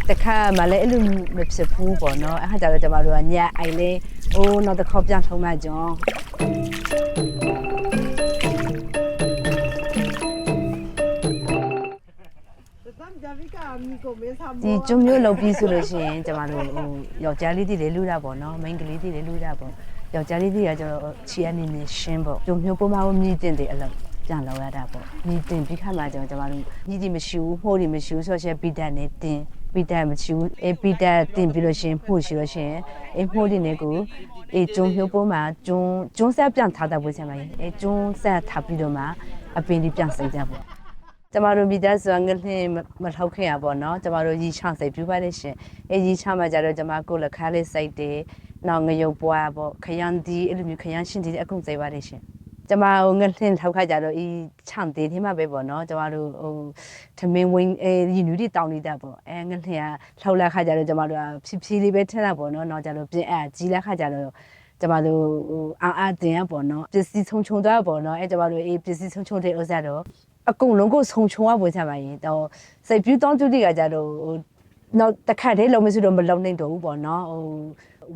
တခါမှလည်းအဲ့လိုမဖြစ်ဘူးပေါ့နော်အဲ့ခါကျတော့ကျမတို့ကညအိုင်လေးနောက်တစ်ခေါက်ပြန်ထုံးမှကြောင်းဒီကျွမျိုးလုပ်ပြီးဆိုလို့ရှိရင်ကျမတို့ယောက်ျားလေးတွေလည်းလူတာပေါ့နော်မိန်းကလေးတွေလည်းလူတာပေါ့ယောက်ျားလေးတွေကကျတော့ခြေအနေနဲ့ရှင်းပေါ့ကျွမျိုးပုံမှန်ကိုမြည်တင်တဲ့အလုပ်ပြန်လောက်ရတာပေါ့မြည်တင်ပြီးခါမှကျတော့ကျမတို့မြည်တီမရှိဘူးမှုတွေမရှိဘူးဆိုတော့ပီတက်နဲ့တင်ပီတက်မရှိဘူးပီတက်တင်ပြီးလို့ရှိရင်မှုရှိလို့ရှိရင်မှုတွေနဲ့ကိုကျွမျိုးပုံမှန်ကျွန်းဆက်ပြန်ထားတတ်ဖို့ဆရာမကြီးကျွန်းဆက်ထားပြီးတော့မှအပင်လေးပြန်စိတ်ကြပေါ့ကျမတို့မိသားစုငလင်းမထောက်ခင်ရပေါ့နော်ကျမတို့ရီချစိတ်ပြပါလိမ့်ရှင်ရီချမှာကြတော့ကျမကိုလက်ခါလေးစိတ်တယ်နောက်ငရုတ်ပွားပေါ့ခရမ်းဒီအဲ့လိုမျိုးခရမ်းရှင်ဒီအကုန်စိတ်ပါလိမ့်ရှင်ကျမငလင်းထောက်ခါကြတော့ချမ်းသေးသေးမှပဲပေါ့နော်ကျမတို့သမင်းဝင်းရီနူးတီတောင်းနေတာပေါ့ငလင်းကထောက်လက်ခါကြတော့ကျမတို့ဖြည်းဖြည်းလေးပဲထက်တာပေါ့နော်နောက်ကြတော့ပြင်းကြီးလက်ခါကြတော့ကျမတို့အားတင်ရပေါ့နော်ပစ္စည်းချုံသွားပေါ့နော်ကျမတို့ပစ္စည်းချုံတဲ့ဥစ္စာတော့အကုန်လုံးကိုဆုံချုံရပေါ်ချပါရင်တော့စိတ်ပြူတောင်းကျူတွေကကြတော့နောက်တစ်ခါတည်းလုံးမစုတော့မလုံနိုင်တော့ဘူးပေါ့နော်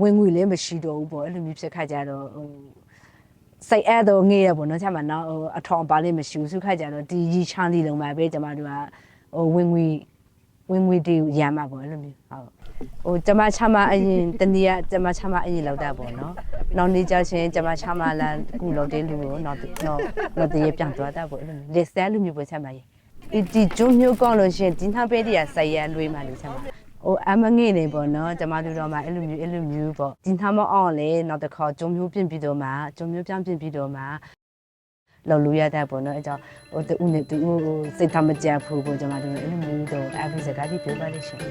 ဝင်ငွေလည်းမရှိတော့ဘူးပေါ့အဲ့လိုမျိုးဖြစ်ခါကြတော့စိတ်အဲ့တော့ငေးရပေါ့နော်ချမှာနော်အထောင်ပါလေးမရှိဘူးစုခါကြတော့ဒီရီချမ်းဒီလုံးမှာပဲကျမတို့ကဝင်ငွေတွေရမှာပေါ့အဲ့လိုမျိုးဟုတ်ကျမချမအရင်တနည်းကျမချမအရင်လောက်တာပေါ့နော်နောက်နေ့ကျရှင်ကျမချမလာကူလောက်တဲ့လူကိုနောက်တည်းပြန်သွားတာပေါ့အဲ့လိုလက်ဆက်လူမျိုးပဲချမကြီးဒီကျုံမျိုးကောင်းလို့ရှင်ဒီနှပေးတရဆက်ရလွေးမှလို့ချမအမငေ့နေပေါ့နော်ကျမတို့တော့မှအဲ့လိုမျိုးပေါ့ဒီနှမအောင်လေနောက်တစ်ခါကျုံမျိုးပြင်ပြီးတော့မှကျုံမျိုးပြန်ပြင်ပြီးတော့မှလော်လူရတဲ့ပေါ့နော်အဲကြောင့်တူဦးနဲ့တူဦးစိတ်ထားမကြဘူးပေါ့ကျမတို့အဲ့လိုမျိုးတော့အဖေစကားကြီးပြောပါလိမ့်ရှင်